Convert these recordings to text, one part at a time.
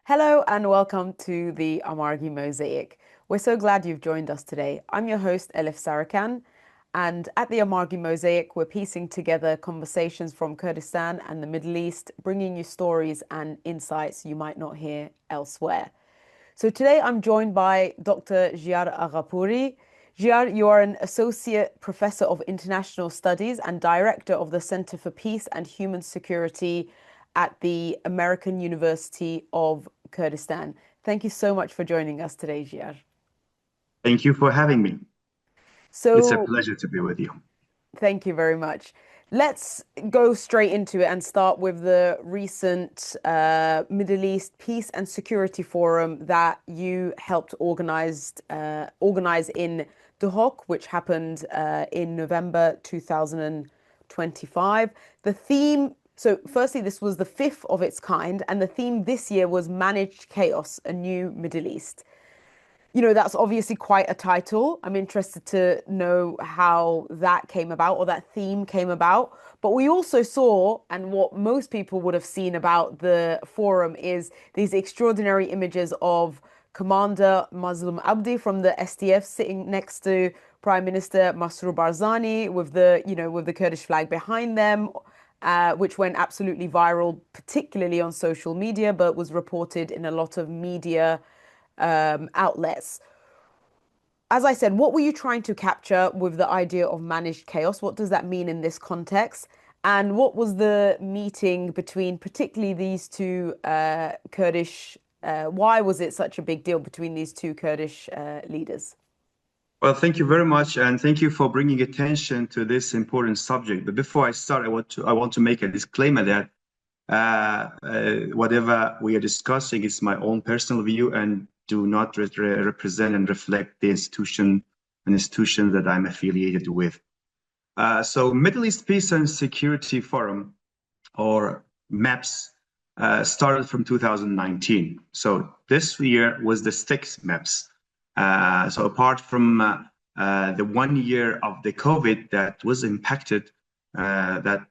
Hello and welcome to the Amargi Mosaic. We're so glad you've joined us today. I'm your host, Elif Sarican, and at the Amargi Mosaic, we're piecing together conversations from Kurdistan and the Middle East, bringing you stories and insights you might not hear elsewhere. So today I'm joined by Dr. Jiyar Aghapouri. Jiyar, you are an Associate Professor of International Studies and Director of the Center for Peace and Human Security at the American University of Kurdistan. Thank you so much for joining us today, Jiyar. Thank you for having me. It's a So, pleasure to be with you. thank you very much. Let's go straight into it and start with the recent Middle East Peace and Security Forum that you helped organize in Duhok, which happened in November 2025. The theme, so firstly, this was the fifth of its kind, and the theme this year was Managed Chaos, a New Middle East. That's obviously quite a title. I'm interested to know how that came about or that theme came about. But we also saw, and what most people would have seen about the forum is these extraordinary images of Commander Mazloum Abdi from the SDF sitting next to Prime Minister Masrour Barzani with the Kurdish flag behind them, which went absolutely viral, particularly on social media, but was reported in a lot of media outlets. As I said, what were you trying to capture with the idea of managed chaos? What does that mean in this context? And what was the meeting between particularly these two Kurdish, why was it such a big deal between these two Kurdish leaders? Well, thank you very much, and thank you for bringing attention to this important subject. But before I start, I want to make a disclaimer that whatever we are discussing is my own personal view and do not represent and reflect the institutions that I'm affiliated with. So Middle East Peace and Security Forum, or MAPS, started from 2019. So this year was the sixth MAPS. So apart from the 1 year of the COVID that was impacted, that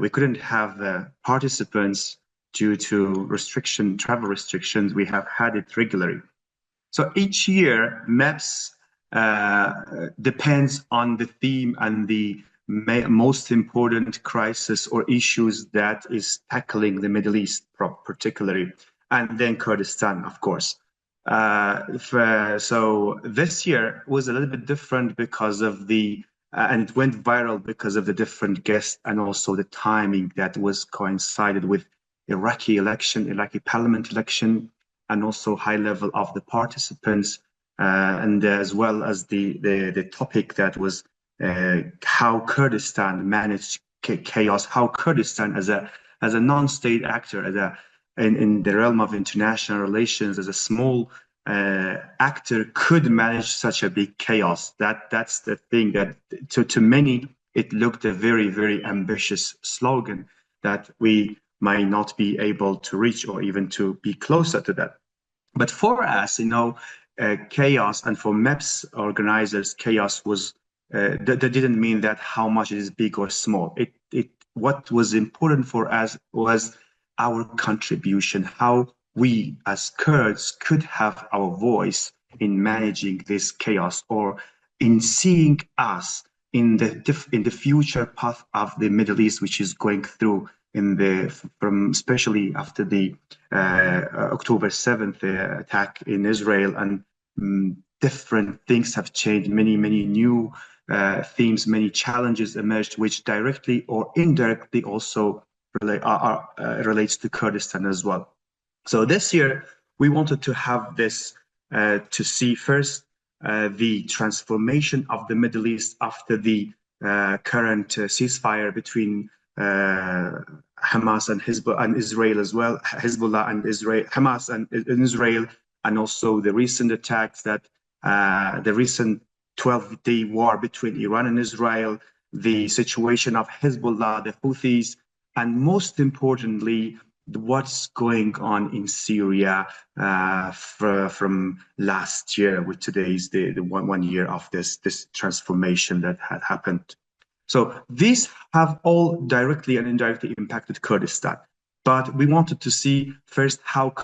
we couldn't have participants due to travel restrictions, we have had it regularly. So each year, MAPS depends on the theme and the most important crisis or issues that is tackling the Middle East particularly, and then Kurdistan, of course. So this year was a little bit different because of and it went viral because of the different guests and also the timing that was coincided with Iraqi parliament election, and also high level of the participants, and as well as the topic that was how Kurdistan managed chaos, how Kurdistan as a non-state actor, in the realm of international relations, as a small actor, could manage such a big chaos. That's the thing that to many it looked a very, very ambitious slogan that we might not be able to reach or even to be closer to that. But for us, chaos, and for MAPS organizers, chaos was that didn't mean that how much it is big or small. What was important for us was our contribution, how we as Kurds could have our voice in managing this chaos, or in seeing us in the future path of the Middle East, which is going through especially after the October 7th attack in Israel, and different things have changed. Many new themes, many challenges emerged, which directly or indirectly also relates to Kurdistan as well. So this year we wanted to have this to see first the transformation of the Middle East after the current ceasefire between Hamas and Hezbollah and Israel as well, Hezbollah and Israel, Hamas and Israel, and also the recent attacks that the recent 12-day war between Iran and Israel, the situation of Hezbollah, the Houthis, and most importantly, what's going on in Syria from last year, with today's the 1 year of this transformation that had happened. So these have all directly and indirectly impacted Kurdistan. But we wanted to see first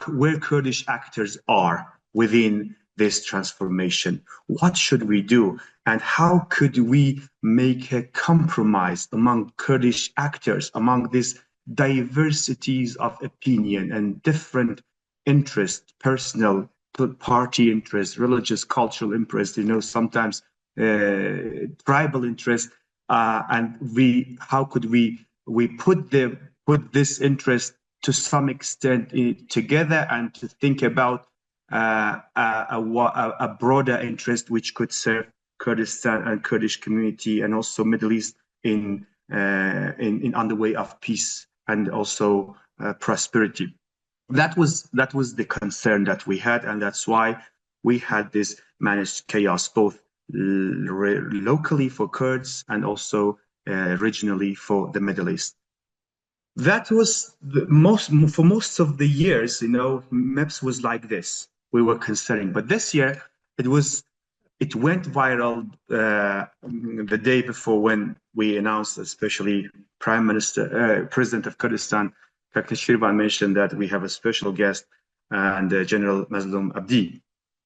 where Kurdish actors are within this transformation. What should we do? And how could we make a compromise among Kurdish actors, among these diversities of opinion and different interests, personal, party interests, religious, cultural interests, sometimes tribal interests, and how could we put this interest to some extent together and to think about a broader interest which could serve Kurdistan and Kurdish community and also Middle East in on the way of peace and also prosperity. That was the concern that we had, and that's why we had this managed chaos both locally for Kurds and also regionally for the Middle East. That was for most of the years, MEPS was like this. We were considering, but this year it went viral the day before when we announced, especially President of Kurdistan, Dr Shirvan mentioned that we have a special guest and General Mazloum Abdi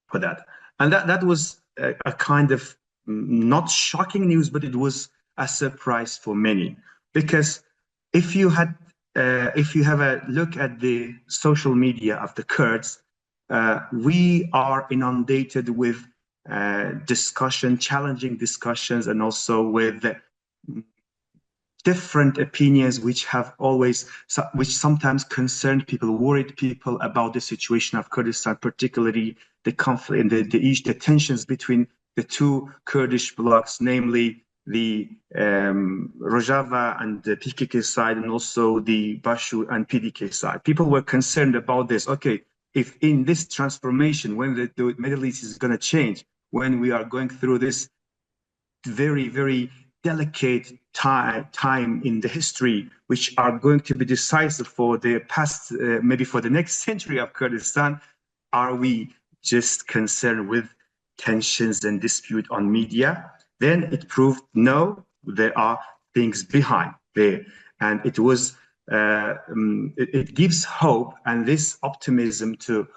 for that. And that was a kind of not shocking news, but it was a surprise for many, because if you have a look at the social media of the Kurds, we are inundated with challenging discussions, and also with different opinions which sometimes concerned people, worried people about the situation of Kurdistan, particularly the conflict and the tensions between the two Kurdish blocs, namely the Rojava and the PKK side, and also the Bashur and PDK side. People were concerned about this. Okay, if in this transformation, when the Middle East is going to change, when we are going through this very, very delicate time in the history, which are going to be decisive for the past, maybe for the next century of Kurdistan, are we just concerned with tensions and dispute on media? Then it proved no, there are things behind there, and it was it gives hope and this optimism to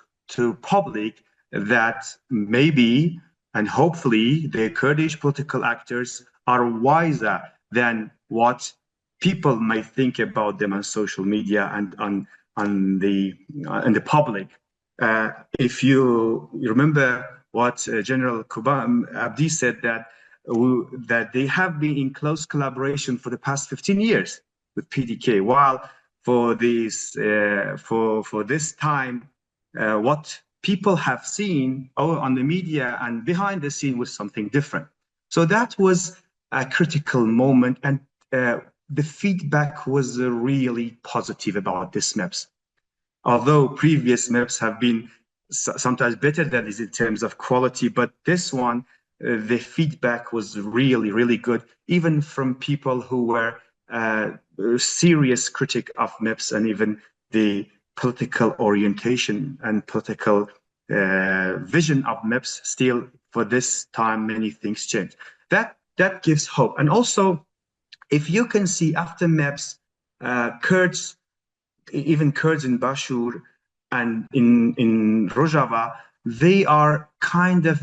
public that maybe and hopefully the Kurdish political actors are wiser than what people might think about them on social media and on the public. If you remember what General Abdi said, that they have been in close collaboration for the past 15 years with PDK, while for this time, what people have seen on the media and behind the scene was something different. So that was a critical moment, and the feedback was really positive about this MEPS. Although previous MEPS have been sometimes better than this in terms of quality, but this one, the feedback was really, really good, even from people who were serious critic of MEPS and even the political orientation and political vision of MEPS. Still, for this time, many things change. That gives hope. And also, if you can see after MEPS, Kurds, even Kurds in Bashur and in Rojava, they are kind of,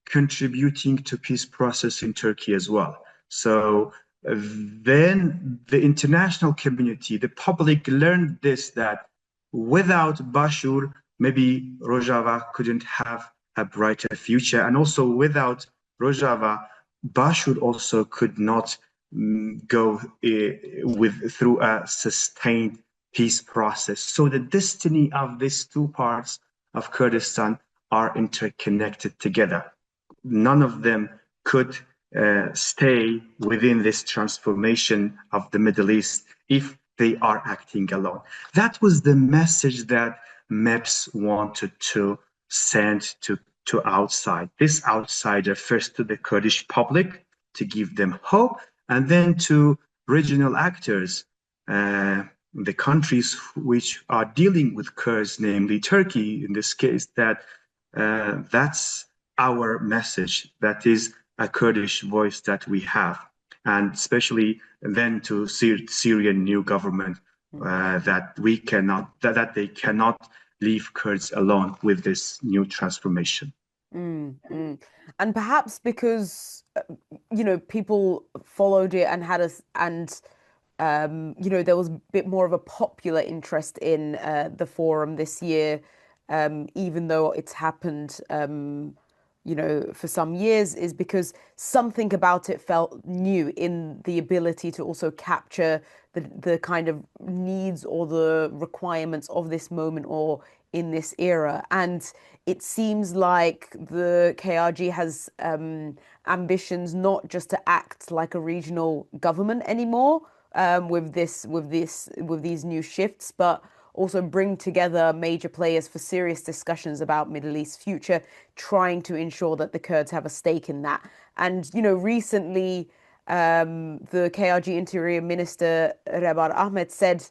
contributing to peace process in Turkey as well. So then the international community, the public learned this, that without Bashur, maybe Rojava couldn't have a brighter future. And also without Rojava, Bashur also could not go through a sustained peace process. So the destiny of these two parts of Kurdistan are interconnected together. None of them could stay within this transformation of the Middle East if they are acting alone. That was the message that MEPS wanted to send to outside. This outsider, first to the Kurdish public to give them hope, and then to regional actors, the countries which are dealing with Kurds, namely Turkey in this case, that's our message. That is a Kurdish voice that we have. And especially then to Syrian new government that they cannot leave Kurds alone with this new transformation. Mm. And perhaps because people followed it and had us and there was a bit more of a popular interest in the forum this year, even though it's happened, for some years, is because something about it felt new in the ability to also capture the kind of needs or the requirements of this moment or in this era. And it seems like the KRG has ambitions not just to act like a regional government anymore, with these new shifts, but also bring together major players for serious discussions about Middle East's future, trying to ensure that the Kurds have a stake in that. And recently, the KRG Interior Minister Rebar Ahmed said,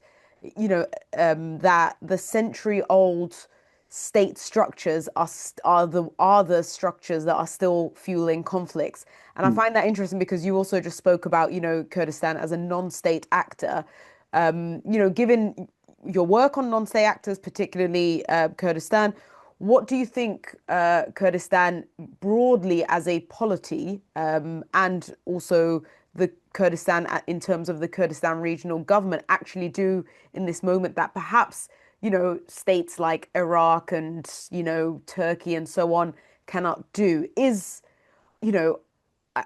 that the century-old state structures are the structures that are still fueling conflicts. And I find that interesting because you also just spoke about, Kurdistan as a non-state actor. Given your work on non-state actors, particularly Kurdistan, what do you think Kurdistan broadly as a polity, and also the Kurdistan in terms of the Kurdistan regional government actually do in this moment that perhaps states like Iraq and, Turkey and so on cannot do? You know,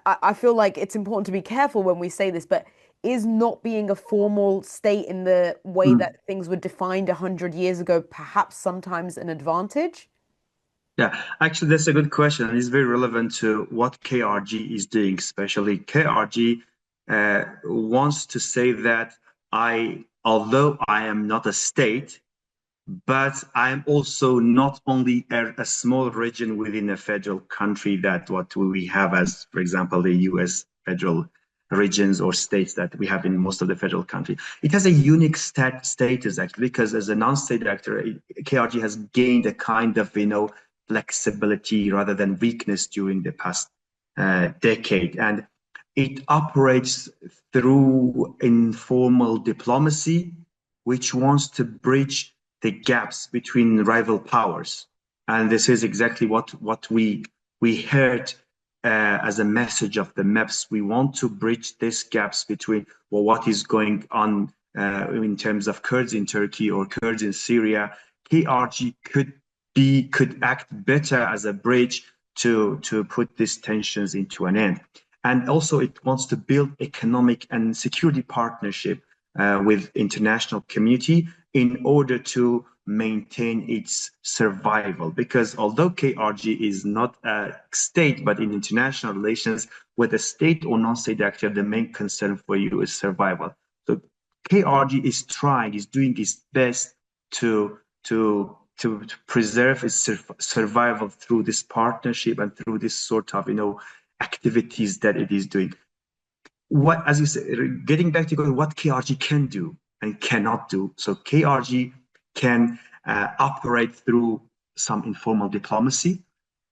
I feel like it's important to be careful when we say this, but is not being a formal state in the way Mm. that things were defined 100 years ago perhaps sometimes an advantage? Yeah, actually, that's a good question, and it's very relevant to what KRG is doing. Especially, KRG wants to say that although I am not a state, but I am also not only a small region within a federal country that what we have as, for example, the US federal regions or states that we have in most of the federal country. It has a unique status actually, because as a non-state actor, KRG has gained a kind of, flexibility rather than weakness during the past decade. And it operates through informal diplomacy, which wants to bridge the gaps between rival powers. And this is exactly what we heard as a message of the MEPs. We want to bridge these gaps between what is going on in terms of Kurds in Turkey or Kurds in Syria. KRG could act better as a bridge to put these tensions into an end. And also it wants to build economic and security partnership with international community in order to maintain its survival. Because although KRG is not a state, but in international relations, with a state or non-state actor, the main concern for you is survival. So KRG is doing its best to preserve its survival through this partnership and through this sort of activities that it is doing. What, as you said, getting back to what KRG can do and cannot do. So KRG can operate through some informal diplomacy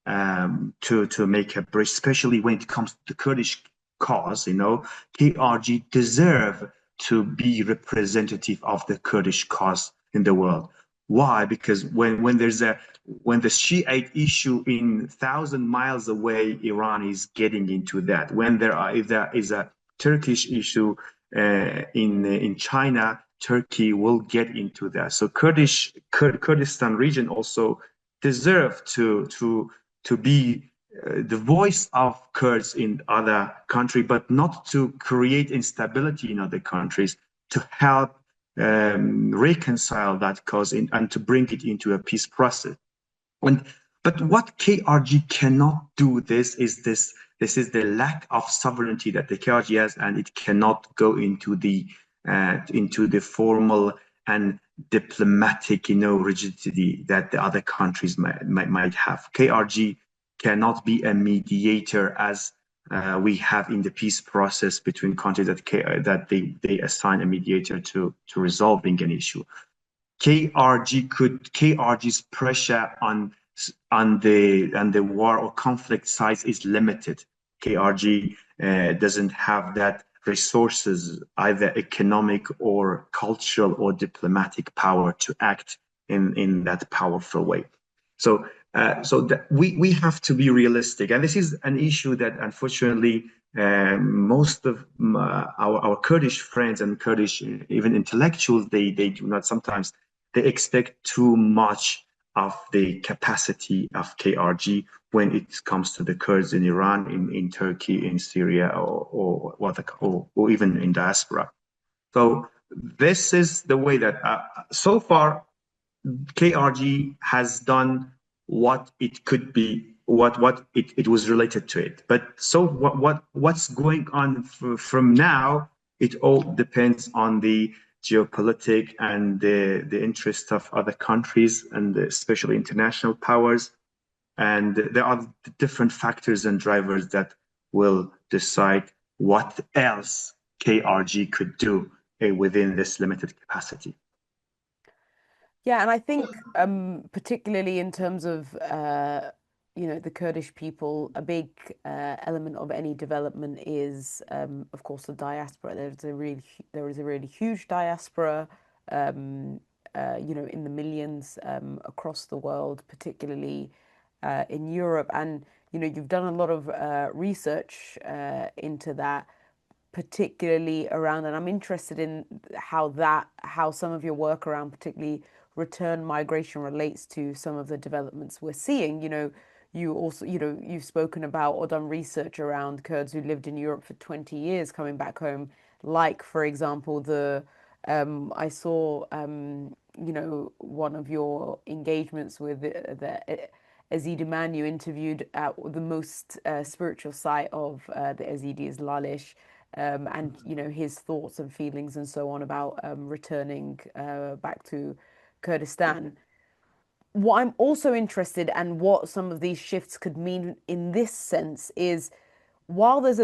to make a bridge, especially when it comes to the Kurdish cause. KRG deserve to be representative of the Kurdish cause in the world. Why? Because when the Shiite issue in 1,000 miles away, Iran is getting into that. When if there is a Turkish issue in China, Turkey will get into that. So Kurdistan region also deserve to be the voice of Kurds in other countries, but not to create instability in other countries, to help reconcile that cause and to bring it into a peace process. But what KRG cannot do this is the lack of sovereignty that the KRG has, and it cannot go into the formal and diplomatic rigidity that the other countries might have. KRG cannot be a mediator as we have in the peace process between countries that they assign a mediator to resolving an issue. KRG's pressure on the war or conflict sides is limited. KRG doesn't have that resources, either economic or cultural or diplomatic power, to act in that powerful way. So, we have to be realistic, and this is an issue that unfortunately most of our Kurdish friends and Kurdish even intellectuals, they do not, sometimes they expect too much of the capacity of KRG when it comes to the Kurds in Iran, in Turkey, in Syria, or even in diaspora. So this is the way that so far KRG has done what it could be, what it was related to it. But so what's going on from now? It all depends on the geopolitics and the interest of other countries, and especially international powers. And there are different factors and drivers that will decide what else KRG could do within this limited capacity. Yeah, and I think particularly in terms of the Kurdish people, a big element of any development is, of course, the diaspora. There is a really huge diaspora, in the millions across the world, particularly in Europe. And you've done a lot of research into that, particularly around, and I'm interested in how some of your work around particularly return migration relates to some of the developments we're seeing. You also, you've spoken about or done research around Kurds who lived in Europe for 20 years coming back home. Like, for example, I saw, one of your engagements with the Yazidi man you interviewed at the most spiritual site of the Yazidis, Lalish. And his thoughts and feelings and so on about returning back to Kurdistan. What I'm also interested and what some of these shifts could mean in this sense is, while there's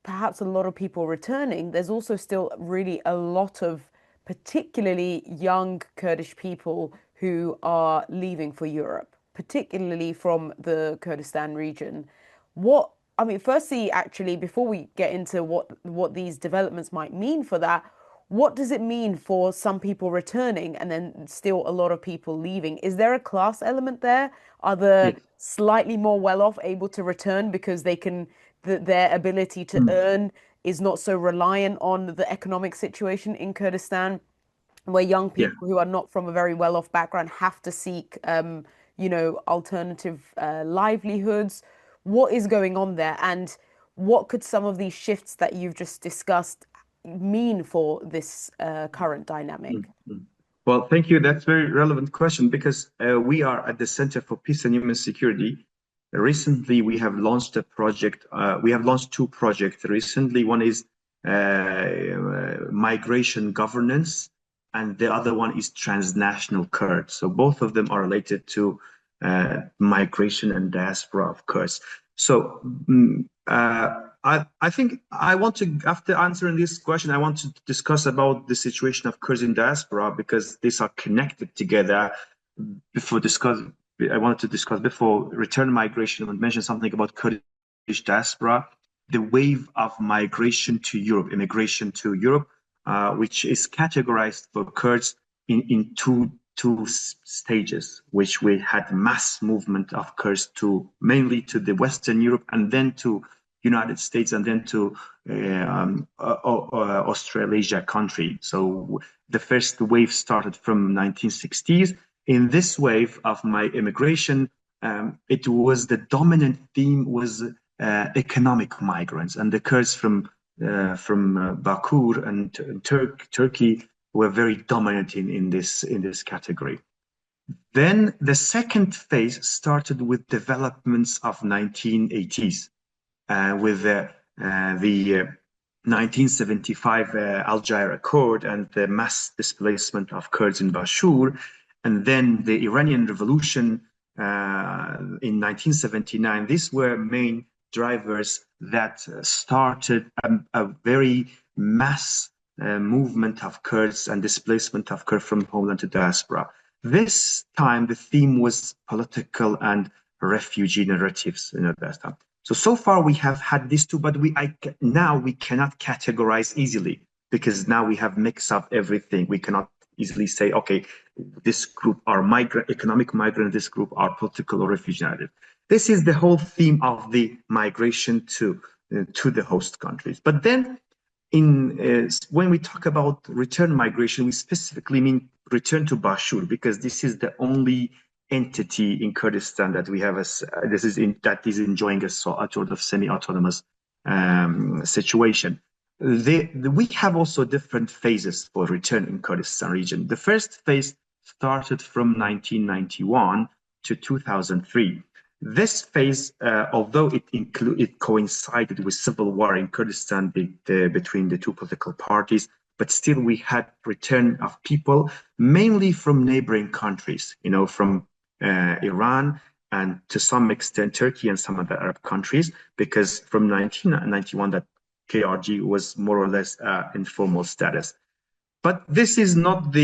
perhaps a lot of people returning, there's also still really a lot of particularly young Kurdish people who are leaving for Europe, particularly from the Kurdistan region. Firstly, actually, before we get into what these developments might mean for that, what does it mean for some people returning and then still a lot of people leaving? Is there a class element there? Are the Yes. slightly more well-off able to return because their ability to Mm. earn is not so reliant on the economic situation in Kurdistan, where young Yeah. people who are not from a very well-off background have to seek, alternative livelihoods? What is going on there, and what could some of these shifts that you've just discussed mean for this current dynamic? Mm. Well, thank you. That's a very relevant question, because we are at the Center for Peace and Human Security. Recently, we have launched a project. We have launched two projects recently. One is migration governance, and the other one is transnational Kurds. So both of them are related to migration and diaspora of Kurds. So I think I want to, after answering this question, I want to discuss about the situation of Kurds in diaspora, because these are connected together. I wanted to discuss before return migration and mention something about Kurdish diaspora, the wave of migration to Europe, immigration to Europe, which is categorized for Kurds in two stages, which we had mass movement of Kurds mainly to the Western Europe, and then to United States, and then to Australasia country. So the first wave started from 1960s. In this wave of my immigration, it was the dominant theme was economic migrants, and the Kurds from Bakur and Turkey were very dominant in this category. Then the second phase started with developments of 1980s, with the 1975 Algiers Accord and the mass displacement of Kurds in Bashur, and then the Iranian Revolution in 1979. These were main drivers that started a very mass movement of Kurds and displacement of Kurds from homeland to diaspora. This time, the theme was political and refugee narratives. That time. So far we have had these two, but now we cannot categorize easily, because now we have mixed up everything. We cannot easily say, okay, this group are economic migrant, this group are political or refugee narrative. This is the whole theme of the migration to the host countries. But then when we talk about return migration, we specifically mean return to Bashur, because this is the only entity in Kurdistan that we have that is enjoying a sort of semi-autonomous situation. We have also different phases for return in Kurdistan region. The first phase started from 1991 to 2003. This phase, although it coincided with civil war in Kurdistan between the two political parties, but still we had return of people, mainly from neighboring countries, from Iran and to some extent Turkey and some other Arab countries, because from 1991 that KRG was more or less informal status. But this is not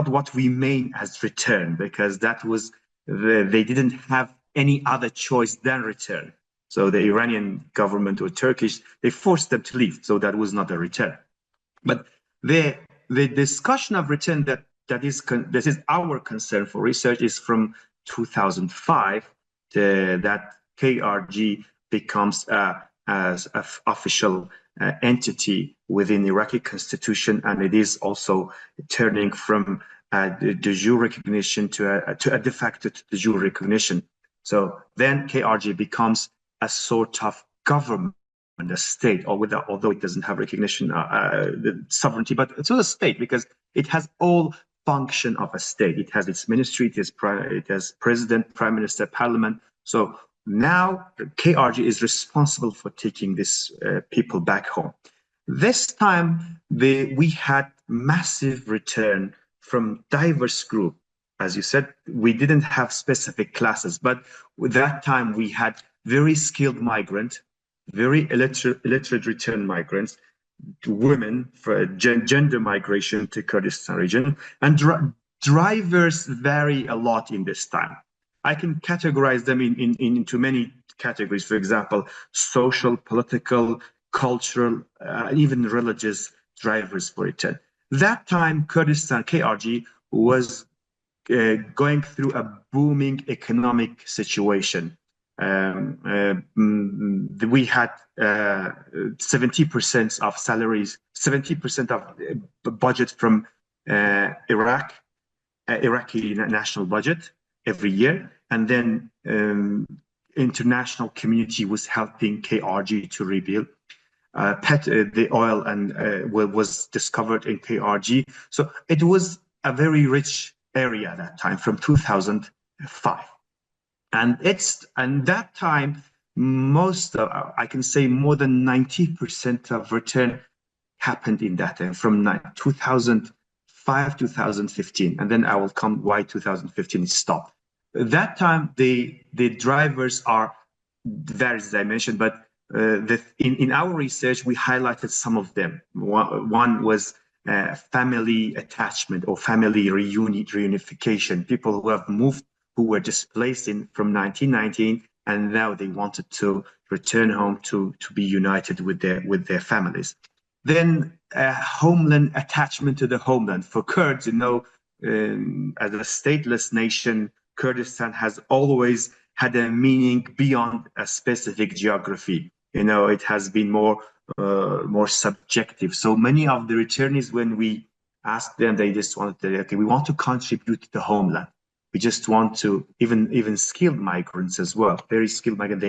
what we mean as return, because they didn't have any other choice than return. So the Iranian government or Turkish, they forced them to leave. So that was not a return. But the discussion of return that is our concern for research is from 2005 that KRG becomes as an official entity within the Iraqi constitution, and it is also turning from de jure recognition to a de facto de jure recognition. So then KRG becomes a sort of government, a state, although it doesn't have recognition, the sovereignty, but it's a state because it has all function of a state. It has its ministry, it has president, prime minister, parliament. So now KRG is responsible for taking these people back home. This time we had massive return from diverse group. As you said, we didn't have specific classes, but with that time we had very skilled migrant, very illiterate return migrants, women, for gender migration to Kurdistan region, and drivers vary a lot in this time. I can categorize them into many categories. For example, social, political, cultural, even religious drivers for return. That time, Kurdistan, KRG, was going through a booming economic situation. We had 70% of salaries, 70% of budget from Iraqi national budget every year, and then international community was helping KRG to rebuild. The oil and was discovered in KRG, so it was a very rich area at that time from 2005. And that time, I can say more than 90% of return happened in that time, from 2005, 2015. And then I will come why 2015 stopped. That time, the drivers are various, as I mentioned, but in our research, we highlighted some of them. One was family attachment or family reunification, people who have moved, who were displaced from 1919, and now they wanted to return home to be united with their families. Then homeland attachment to the homeland. For Kurds, as a stateless nation, Kurdistan has always had a meaning beyond a specific geography. It has been more subjective. So many of the returnees, when we asked them, they just wanted to, okay, we want to contribute to the homeland. We just want to, even skilled migrants as well, very skilled migrants.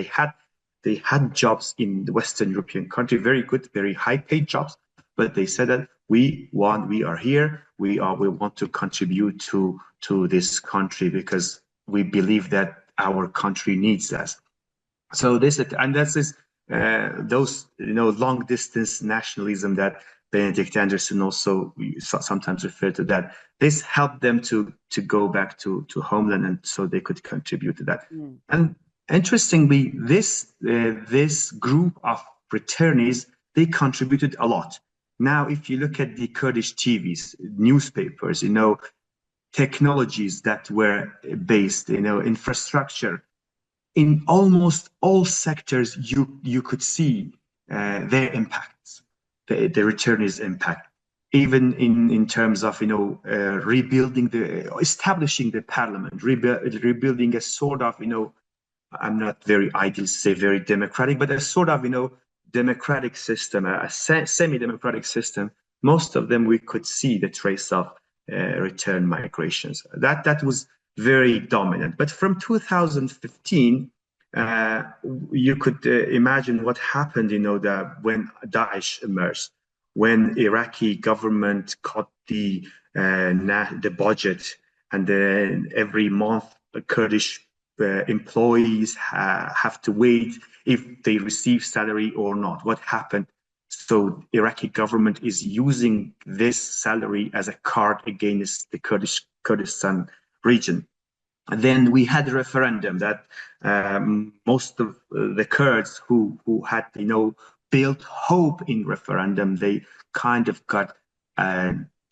They had jobs in the Western European country, very good, very high paid jobs, but they said that we are here, we want to contribute to this country because we believe that our country needs us. So those long distance nationalism that Benedict Anderson also sometimes referred to, that this helped them to go back to homeland, and so they could contribute to that. And interestingly, this group of returnees, they contributed a lot. Now, if you look at the Kurdish TVs, newspapers, technologies that were based, infrastructure, in almost all sectors, you could see their impacts, the returnees' impact, even in terms of rebuilding establishing the parliament, rebuilding a sort of I'm not very ideal to say very democratic, but a sort of democratic system, a semi-democratic system. Most of them we could see the trace of return migrations. That was very dominant. But from 2015, you could imagine what happened, when Daesh emerged, when Iraqi government cut the budget, and then every month the Kurdish employees have to wait if they receive salary or not. What happened? So Iraqi government is using this salary as a card against the Kurdistan region. And then we had a referendum that most of the Kurds who had built hope in referendum, they kind of got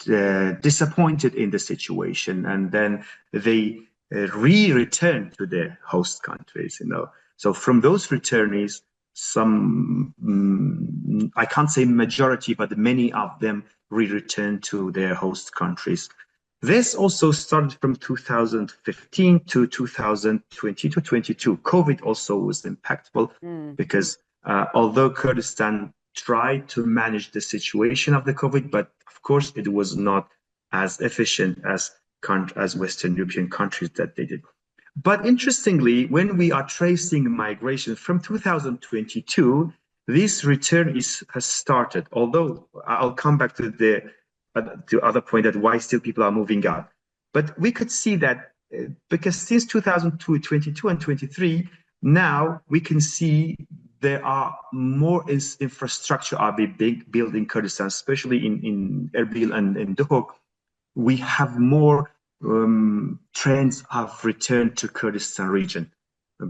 disappointed in the situation, and then they returned to their host countries. So from those returnees, some I can't say majority, but many of them returned to their host countries. This also started from 2015 to 2020 to 22. COVID also was impactful because although Kurdistan tried to manage the situation of the COVID, but of course it was not as efficient as Western European countries that they did. But interestingly, when we are tracing migration from 2022, this return has started. Although I'll come back to the other point, that why still people are moving out. But we could see that because since 2022 and 23, now we can see there are more infrastructure are being built in Kurdistan, especially in Erbil and in Duhok. We have more trains have returned to Kurdistan region,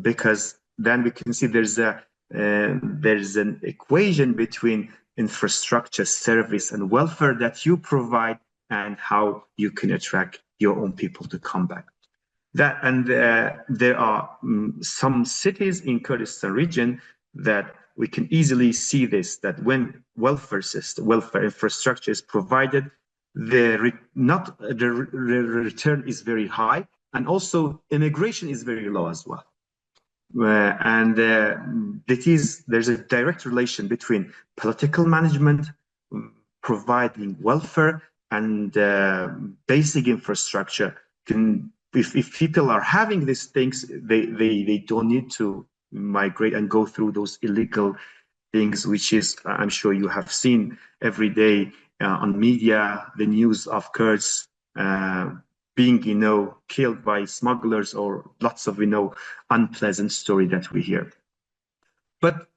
because then we can see there's an equation between infrastructure, service, and welfare that you provide, and how you can attract your own people to come back. There are some cities in Kurdistan region that we can easily see this, that when welfare infrastructure is provided, the return is very high, and also immigration is very low as well. There's a direct relation between political management, providing welfare, and basic infrastructure. If people are having these things, they don't need to migrate and go through those illegal things, which is, I'm sure you have seen every day on media, the news of Kurds being, killed by smugglers, or lots of, unpleasant story that we hear. But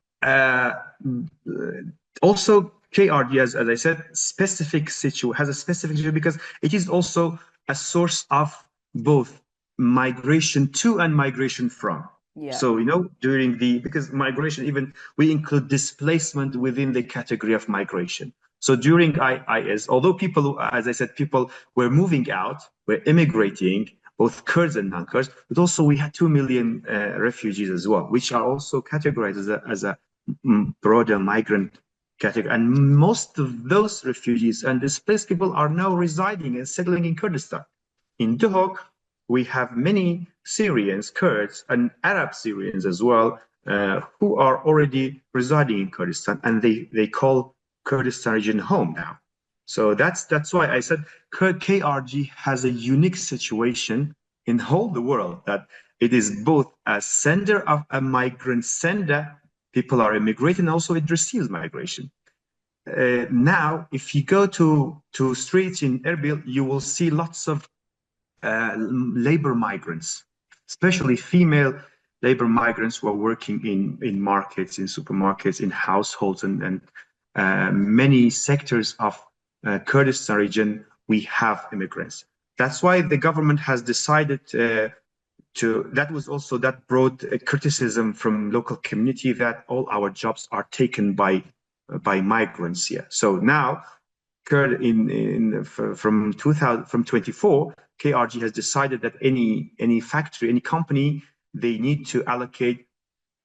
also KRG, as I said, has a specific situation, because it is also a source of both migration to and migration from. Yeah. So, because migration, even we include displacement within the category of migration. So during IS, although people, as I said, people were moving out, were immigrating, both Kurds and non-Kurds, but also we had 2 million refugees as well, which are also categorized as a broader migrant category. And most of those refugees and displaced people are now residing and settling in Kurdistan. In Duhok, we have many Syrians, Kurds, and Arab Syrians as well, who are already residing in Kurdistan, and they call Kurdistan region home now. So that's why I said KRG has a unique situation in whole the world, that it is both a sender of a migrant sender, people are immigrating, also it receives migration. Now, if you go to streets in Erbil, you will see lots of labor migrants, especially female labor migrants who are working in markets, in supermarkets, in households, and many sectors of Kurdistan region, we have immigrants. That's why the government has decided that brought a criticism from local community that all our jobs are taken by migrants here. So now, from 24, KRG has decided that any factory, any company they need to allocate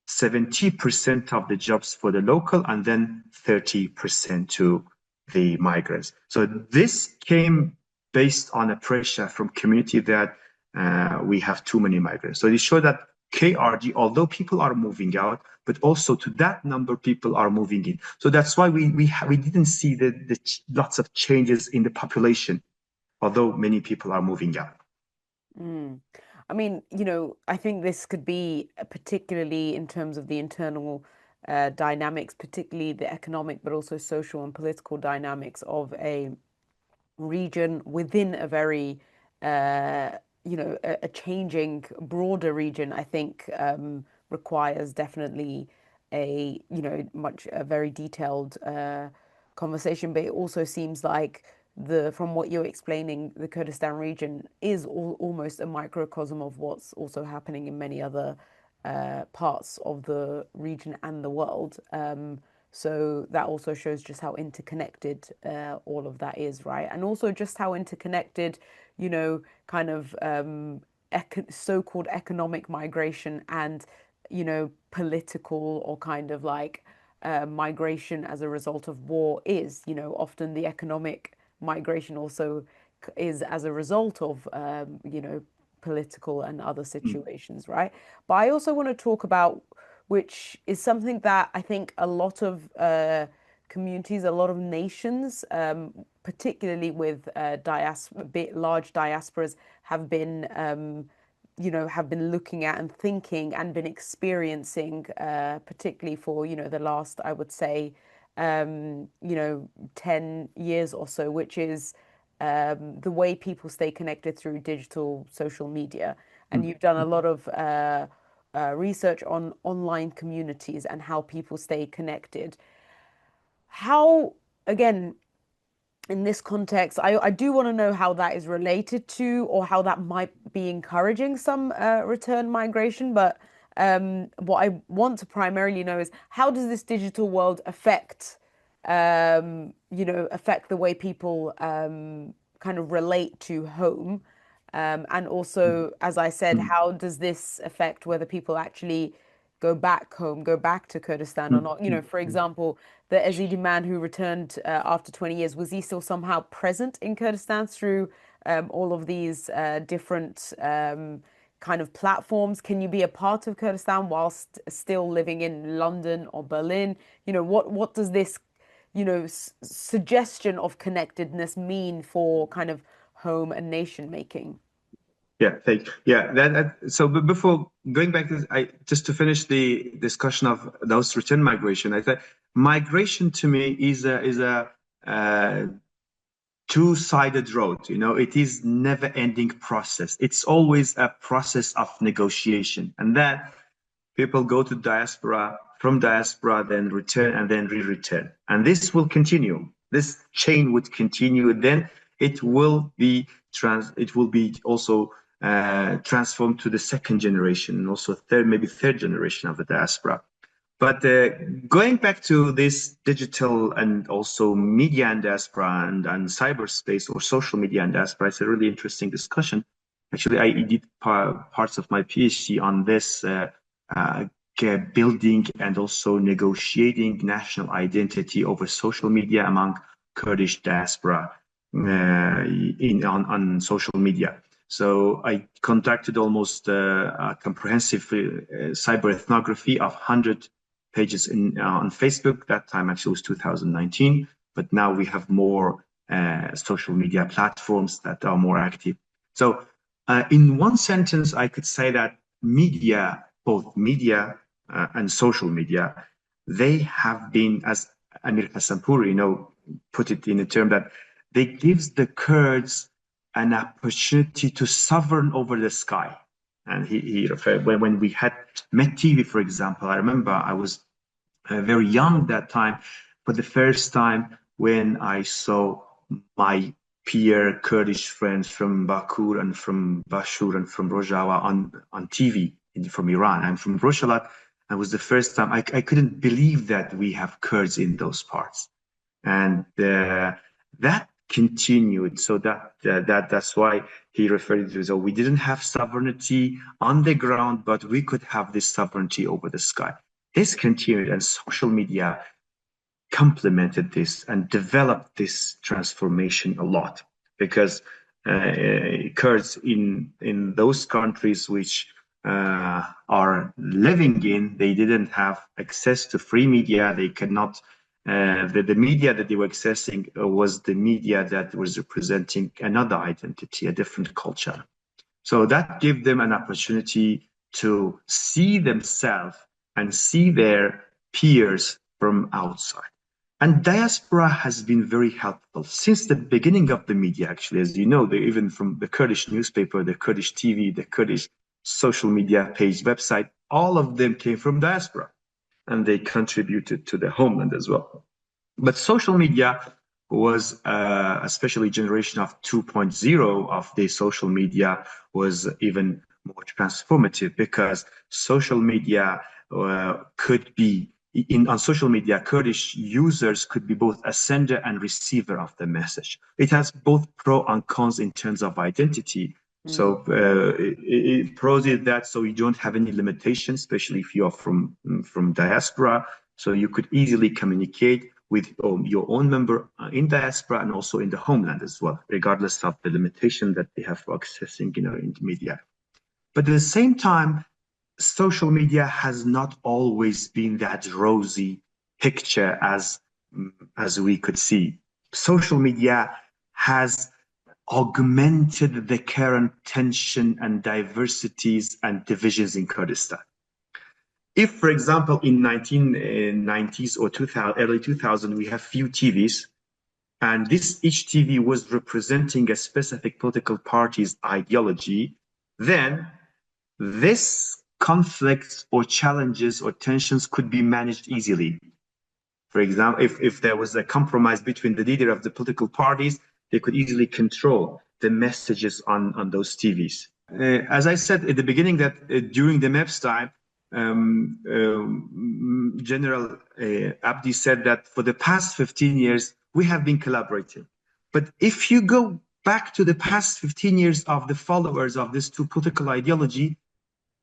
70% of the jobs for the local and then 30% to the migrants. So this came based on a pressure from community that we have too many migrants. So it showed that KRG, although people are moving out, but also to that number people are moving in. So that's why we didn't see the lots of changes in the population, although many people are moving out. Mm. I mean, I think this could be particularly in terms of the internal dynamics, particularly the economic, but also social and political dynamics of a region within a very, a changing, broader region, I think requires definitely a very detailed conversation. But it also seems like from what you're explaining, the Kurdistan region is almost a microcosm of what's also happening in many other parts of the region and the world. So that also shows just how interconnected all of that is, right? And also just how interconnected, kind of so-called economic migration and, political or kind of like migration as a result of war is. Often the economic migration also is as a result of, political and other situations, right? But I also want to talk about, which is something that I think a lot of communities, a lot of nations, particularly with large diasporas, have been, have been looking at and thinking and been experiencing, particularly for, the last, I would say, 10 years or so, which is the way people stay connected through digital social media. And you've done a lot of research on online communities and how people stay connected. How, again, in this context, I do want to know how that is related to, or how that might be encouraging some return migration. But what I want to primarily know is, how does this digital world affect, affect the way people kind of relate to home? And also, as I said, how does this affect whether people actually go back home, go back to Kurdistan or not? For example, the Yazidi man who returned after 20 years, was he still somehow present in Kurdistan through all of these different kind of platforms? Can you be a part of Kurdistan whilst still living in London or Berlin? What does this, suggestion of connectedness mean for kind of home and nation making? Yeah, so before going back to just to finish the discussion of those return migration, I think migration to me is a two-sided road. It is never-ending process. It's always a process of negotiation, and that people go to diaspora, from diaspora, then return, and then re-return. And this will continue. This chain would continue. Then it will be also transformed to the second generation, and also maybe third generation of the diaspora. But going back to this digital and also media and diaspora and cyberspace or social media and diaspora, it's a really interesting discussion. Actually, I did parts of my PhD on this, building and also negotiating national identity over social media among Kurdish diaspora on social media. So I conducted almost a comprehensive cyber ethnography of 100 pages on Facebook. That time actually was 2019, but now we have more social media platforms that are more active. So in one sentence, I could say that both media and social media, they have been, as Amir Hassanpour, put it in a term that they gives the Kurds an opportunity to sovereign over the sky. And he referred, when we had Met TV, for example, I remember I was very young that time, for the first time when I saw my peer Kurdish friends from Bakur and from Bashur and from Rojava on TV from Iran. I'm from Rojava. It was the first time I couldn't believe that we have Kurds in those parts. And that continued. So that's why he referred to. So we didn't have sovereignty on the ground, but we could have this sovereignty over the sky. This continued, and social media complemented this and developed this transformation a lot, because Kurds in those countries which are living in, they didn't have access to free media. They cannot, the media that they were accessing was the media that was representing another identity, a different culture. So that gave them an opportunity to see themselves and see their peers from outside. And diaspora has been very helpful since the beginning of the media, actually. As you know, even from the Kurdish newspaper, the Kurdish TV, the Kurdish social media page, website, all of them came from diaspora, and they contributed to the homeland as well. But social media was, especially generation of 2.0 of the social media, was even more transformative, because social media could be, on social media, Kurdish users could be both a sender and receiver of the message. It has both pro and cons in terms of identity. So pros is that, so you don't have any limitations, especially if you're from diaspora. So you could easily communicate with your own member in diaspora and also in the homeland as well, regardless of the limitation that they have for accessing, in the media. But at the same time, social media has not always been that rosy picture as we could see. Social media has augmented the current tension and diversities and divisions in Kurdistan. If, for example, in 1990s or early 2000, we have few TVs, and each TV was representing a specific political party's ideology, then this conflicts or challenges or tensions could be managed easily. For example, if there was a compromise between the leader of the political parties, they could easily control the messages on those TVs. As I said at the beginning, that during the MEPS time, General Abdi said that for the past 15 years, we have been collaborating. But if you go back to the past 15 years of the followers of this two political ideology,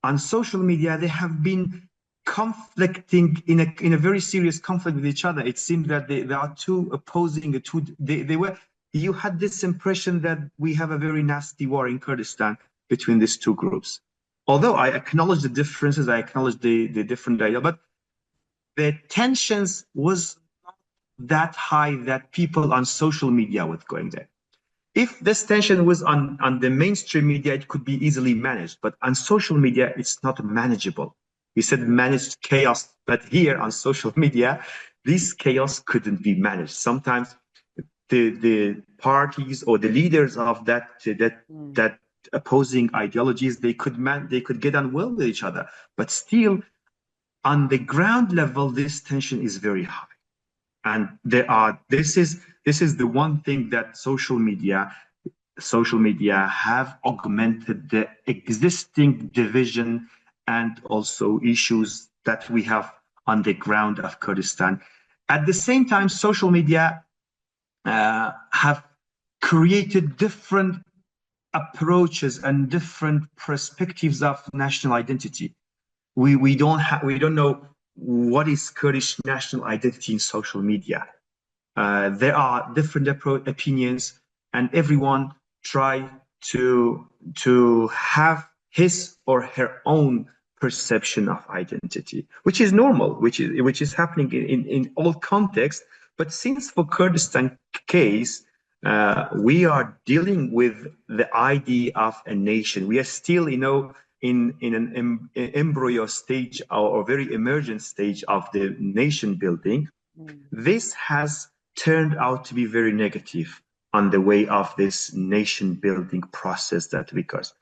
on social media, they have been conflicting in a very serious conflict with each other. It seemed that they are two opposing, you had this impression that we have a very nasty war in Kurdistan between these two groups. Although I acknowledge the differences, I acknowledge the different ideas, but the tensions was not that high that people on social media were going there. If this tension was on the mainstream media, it could be easily managed, but on social media, it's not manageable. We said managed chaos, but here on social media, this chaos couldn't be managed. Sometimes the parties or the leaders of that opposing ideologies, they could get on well with each other, but still on the ground level, this tension is very high. And this is the one thing that social media have augmented the existing division and also issues that we have on the ground of Kurdistan. At the same time, social media have created different approaches and different perspectives of national identity. We don't know what is Kurdish national identity in social media. There are different opinions, and everyone try to have his or her own perception of identity, which is normal, which is happening in all contexts. But since for Kurdistan case, we are dealing with the idea of a nation. We are still, in an embryo stage or very emergent stage of the nation building. This has turned out to be very negative on the way of this nation building process that occurs.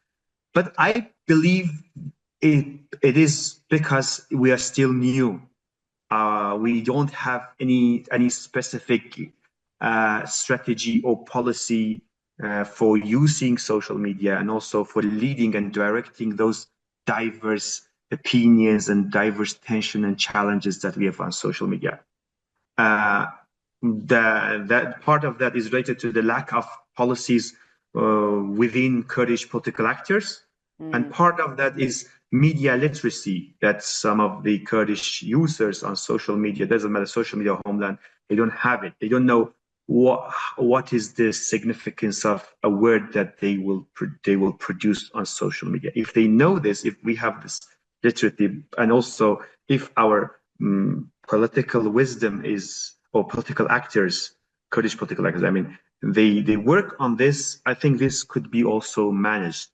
But I believe it is because we are still new. We don't have any specific strategy or policy for using social media and also for leading and directing those diverse opinions and diverse tension and challenges that we have on social media. That part of that is related to the lack of policies within Kurdish political actors. And Mm. part of that is media literacy, that some of the Kurdish users on social media, doesn't matter social media or homeland, they don't have it. They don't know what is the significance of a word that they will produce on social media. If they know this, if we have this literacy, and also if our political wisdom is, or political actors, Kurdish political actors, I mean, they work on this, I think this could be also managed.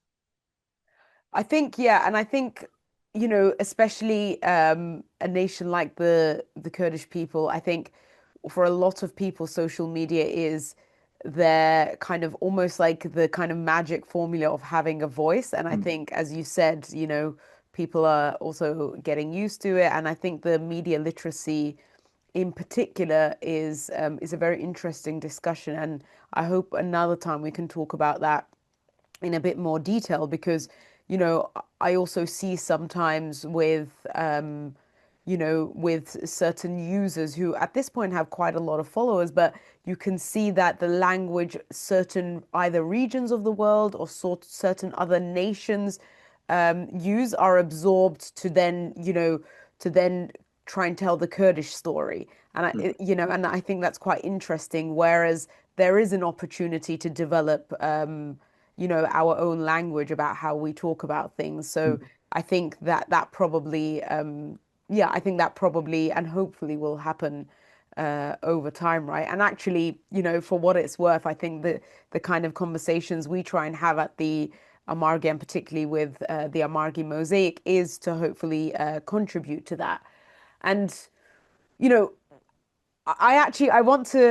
I think, yeah, and I think, especially a nation like the Kurdish people, I think for a lot of people, social media is their kind of almost like the kind of magic formula of having a voice. And I Mm. think, as you said, people are also getting used to it. And I think the media literacy in particular is a very interesting discussion. And I hope another time we can talk about that in a bit more detail because, I also see sometimes with certain users who at this point have quite a lot of followers, but you can see that the language certain either regions of the world or certain other nations use are absorbed to then try and tell the Kurdish story. And I think that's quite interesting. Whereas there is an opportunity to develop, our own language about how we talk about things. So Mm. I think that probably, yeah, I think that probably and hopefully will happen over time, right? And actually, for what it's worth, I think that the kind of conversations we try and have at the Amargi, and particularly with the Amargi Mosaic, is to hopefully contribute to that. And you know, I want to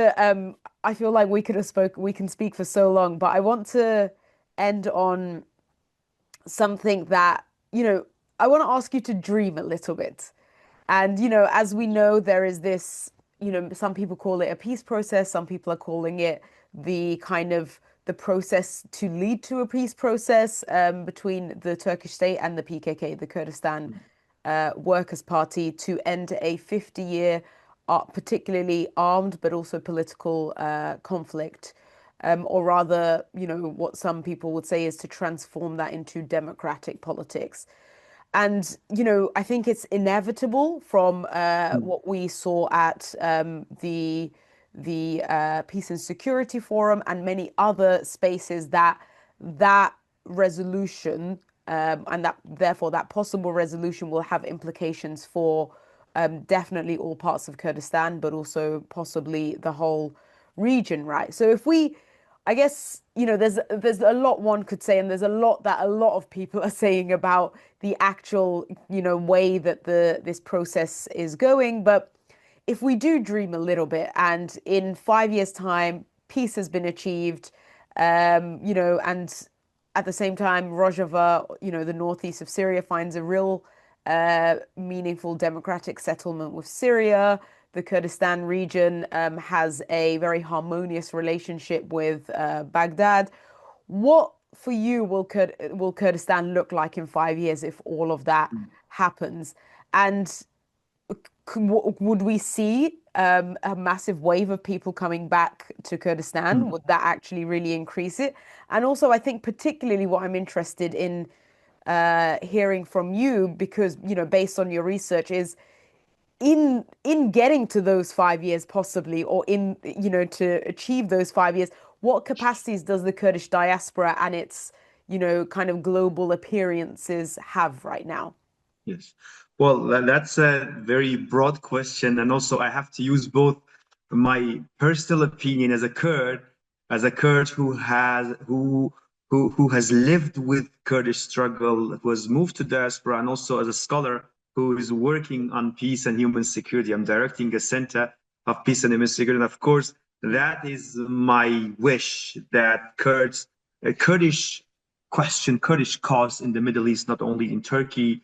I feel like we can speak for so long, but I want to end on something that, I want to ask you to dream a little bit. And, as we know, there is this, some people call it a peace process, some people are calling it the kind of the process to lead to a peace process between the Turkish state and the PKK, the Kurdistan Workers' Party, to end a 50-year, particularly armed but also political conflict. Or rather, what some people would say is to transform that into democratic politics. And, I think it's inevitable from Mm. what we saw at the Peace and Security Forum and many other spaces that resolution and that therefore that possible resolution will have implications for definitely all parts of Kurdistan, but also possibly the whole region, right? So if we I guess, there's a lot one could say, and there's a lot that a lot of people are saying about the actual, way that this process is going. But if we do dream a little bit, and in 5 years' time, peace has been achieved, and at the same time, Rojava, the northeast of Syria, finds a real meaningful democratic settlement with Syria. The Kurdistan region has a very harmonious relationship with Baghdad. What for you will Kurdistan look like in 5 years if all of that Mm. happens? And would we see a massive wave of people coming back to Kurdistan? Mm. Would that actually really increase it? And also, I think particularly what I'm interested in hearing from you, because based on your research, is in getting to those 5 years possibly, or in to achieve those 5 years, what capacities does the Kurdish diaspora and its kind of global appearances have right now? Yes. Well, that's a very broad question. And also, I have to use both my personal opinion as a Kurd who has lived with Kurdish struggle, who has moved to diaspora, and also as a scholar who is working on peace and human security. I'm directing a center of peace and human security. And of course, that is my wish that Kurdish question, Kurdish cause in the Middle East, not only in Turkey,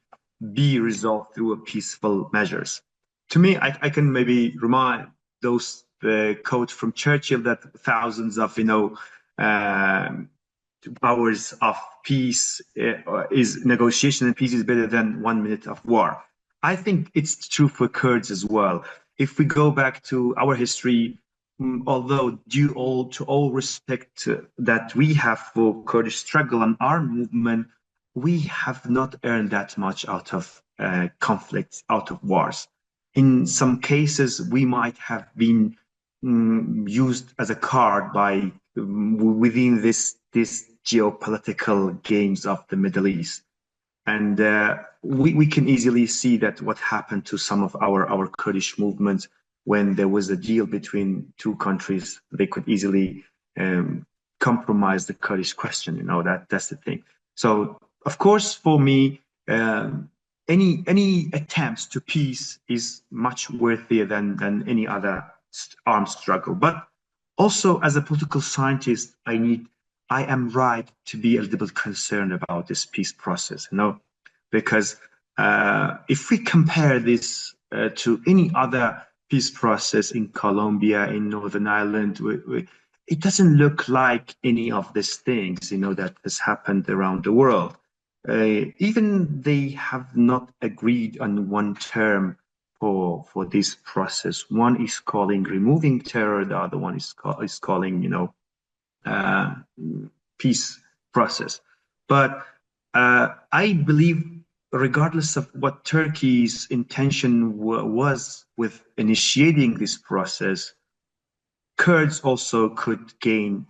be resolved through a peaceful measures. To me, I can maybe remind those quote from Churchill that thousands of hours of peace is negotiation, and peace is better than 1 minute of war. I think it's true for Kurds as well. If we go back to our history, although due to all respect that we have for Kurdish struggle and our movement, we have not earned that much out of conflicts, out of wars. In some cases, we might have been used as a card by within this geopolitical games of the Middle East. And we can easily see that what happened to some of our Kurdish movements when there was a deal between two countries, they could easily compromise the Kurdish question. That's the thing. So, of course, for me, any attempts to peace is much worthier than any other armed struggle. But also, as a political scientist, I am right to be a little bit concerned about this peace process, because if we compare this to any other peace process in Colombia, in Northern Ireland, it doesn't look like any of these things, that has happened around the world. Even they have not agreed on one term for this process. One is calling removing terror, the other one is calling, peace process. But I believe, regardless of what Turkey's intention was with initiating this process, Kurds also could gain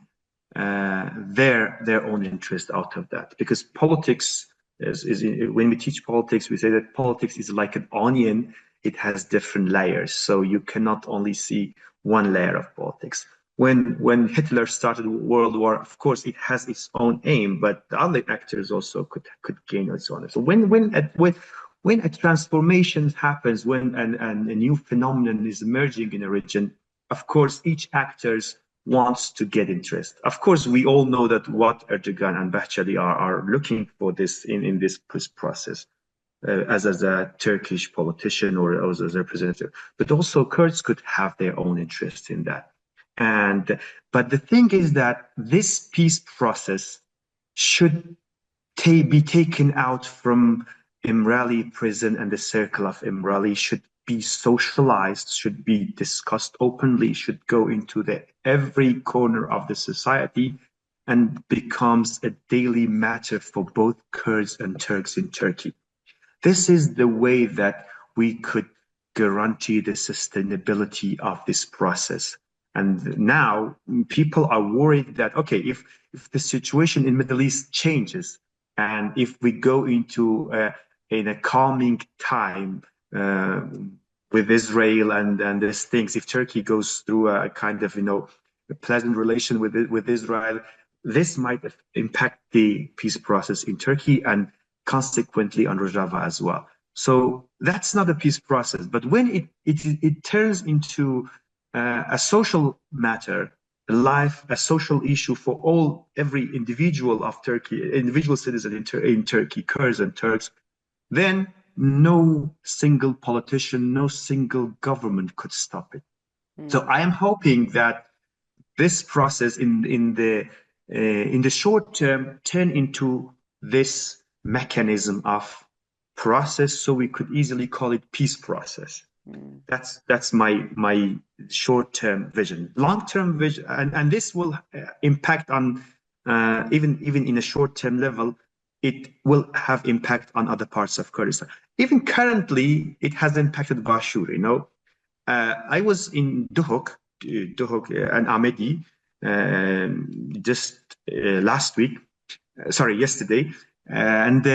their own interest out of that, because politics when we teach politics, we say that politics is like an onion. It has different layers, so you cannot only see one layer of politics. When Hitler started World War, of course, it has its own aim, but the other actors also could gain its own. So when a transformation happens, when a new phenomenon is emerging in a region, of course, each actor wants to get interest. Of course, we all know that what Erdogan and Bahçeli are looking for this in this process. As a Turkish politician or as a representative, but also Kurds could have their own interest in that. But the thing is that this peace process should be taken out from Imrali prison, and the circle of Imrali should be socialized, should be discussed openly, should go into every corner of the society, and becomes a daily matter for both Kurds and Turks in Turkey. This is the way that we could guarantee the sustainability of this process. And now people are worried that, okay, if the situation in Middle East changes, and if we go into in a calming time with Israel and these things, if Turkey goes through a kind of a pleasant relation with Israel, this might impact the peace process in Turkey and consequently on Rojava as well. So that's not a peace process. But when it turns into a social matter, a social issue for every individual of Turkey, individual citizen in Turkey, Kurds and Turks, then no single politician, no single government could stop it. So I am hoping that this process in the short term turn into this mechanism of process, so we could easily call it peace process. That's my short-term vision. Long-term vision, and this will impact on even in a short-term level, it will have impact on other parts of Kurdistan. Even currently, it has impacted Bashur. I was in Duhok and Amedi just last week, yesterday, and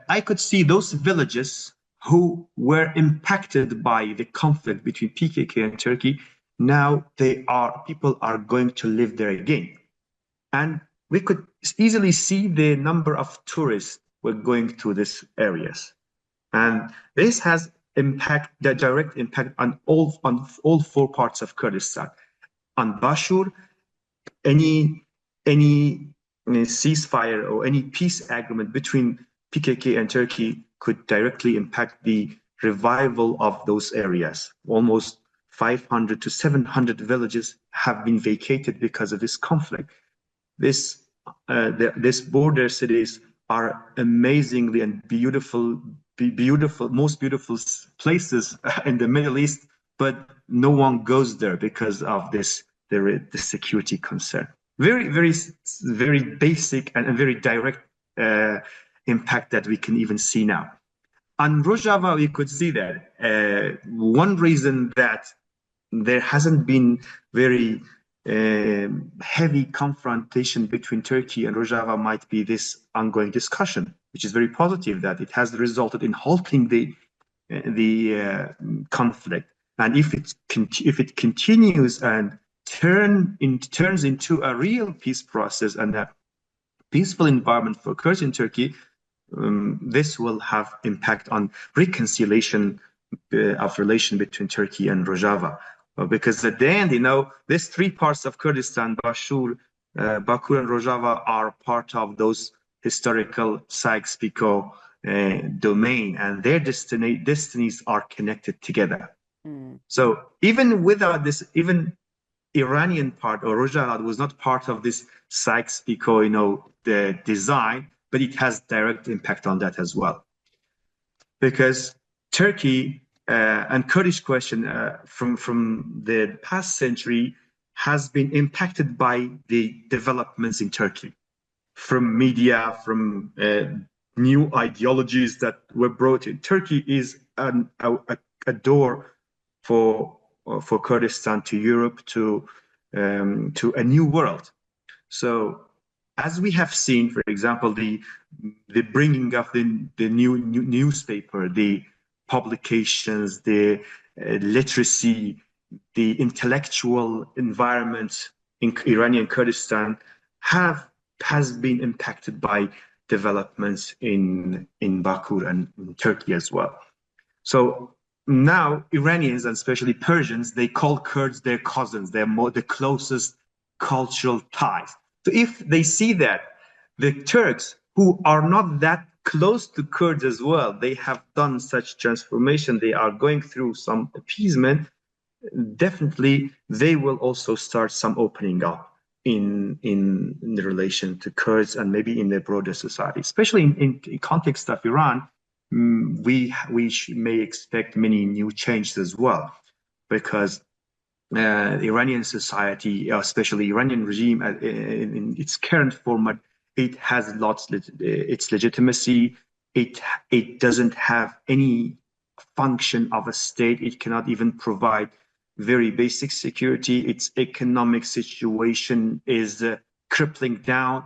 I could see those villages who were impacted by the conflict between PKK and Turkey. Now people are going to live there again. And we could easily see the number of tourists were going to these areas. And this has the direct impact on all four parts of Kurdistan. On Bashur, any ceasefire or any peace agreement between PKK and Turkey could directly impact the revival of those areas. Almost 500 to 700 villages have been vacated because of this conflict. These border cities are amazingly and beautiful, most beautiful places in the Middle East, but no one goes there because of this the security concern. Very, very, very basic and very direct impact that we can even see now. On Rojava, we could see that one reason that there hasn't been very heavy confrontation between Turkey and Rojava might be this ongoing discussion, which is very positive that it has resulted in halting the conflict. And if it continues and turns into a real peace process and a peaceful environment for Kurds in Turkey, this will have impact on reconciliation of relation between Turkey and Rojava. Because at the end, these three parts of Kurdistan, Bakur and Rojava, are part of those historical Sykes-Picot domain, and their destinies are connected together. So even without this, even Iranian part or Rojava was not part of this Sykes-Picot, the design, but it has direct impact on that as well. Because Turkey and Kurdish question from the past century has been impacted by the developments in Turkey, from media, from new ideologies that were brought in. Turkey is a door for Kurdistan to Europe, to a new world. So as we have seen, for example, the bringing of the new newspaper, the publications, the literacy, the intellectual environment in Iranian Kurdistan has been impacted by developments in Bakur and in Turkey as well. So now Iranians, and especially Persians, they call Kurds their cousins. They're the closest cultural ties. So if they see that the Turks, who are not that close to Kurds as well, they have done such transformation, they are going through some appeasement, definitely they will also start some opening up in the relation to Kurds and maybe in the broader society, especially in context of Iran. We may expect many new changes as well, because Iranian society, especially Iranian regime in its current format, it has lost its legitimacy. It doesn't have any function of a state. It cannot even provide very basic security. Its economic situation is crippling down,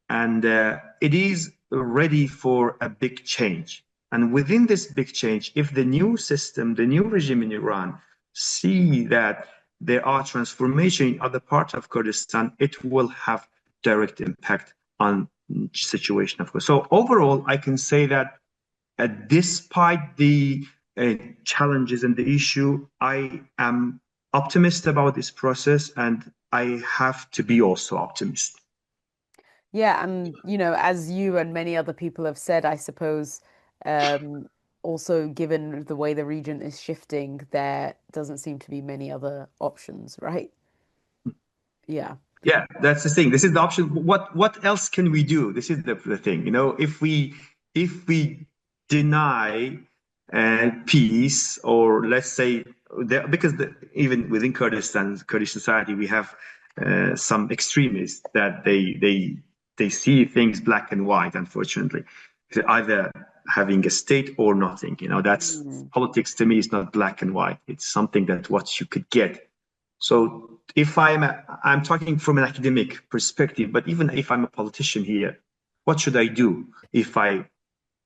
and it is ready for a big change. And within this big change, if the new system, the new regime in Iran, see that there are transformation in other parts of Kurdistan, it will have direct impact on situation of course. So overall, I can say that despite the challenges and the issue, I am optimistic about this process, and I have to be also optimistic. Yeah, and as you and many other people have said, I suppose, also given the way the region is shifting, there doesn't seem to be many other options, right? Yeah. Yeah, that's the thing. This is the option. What else can we do? This is the thing. If we deny peace, or let's say because even within Kurdistan, Kurdish society, we have some extremists that they see things black and white. Unfortunately, either having a state or nothing. That's politics to me is not black and white. It's something that what you could get. So if I'm talking from an academic perspective, but even if I'm a politician here, what should I do if I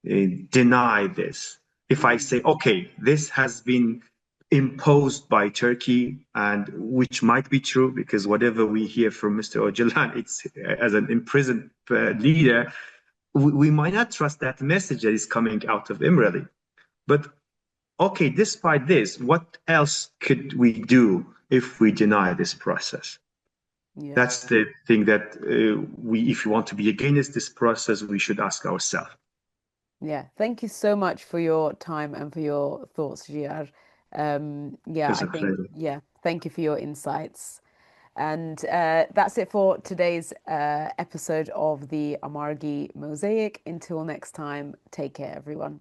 deny this? If I say, okay, this has been imposed by Turkey, and which might be true, because whatever we hear from Mr. Öcalan, it's as an imprisoned leader, we might not trust that message that is coming out of Imrali. But okay, despite this, what else could we do if we deny this process? Yeah. That's the thing that if you want to be against this process, we should ask ourselves. Yeah, thank you so much for your time and for your thoughts, Jiyar. Thank you for your insights. And that's it for today's episode of the Amargi Mosaic. Until next time, take care, everyone.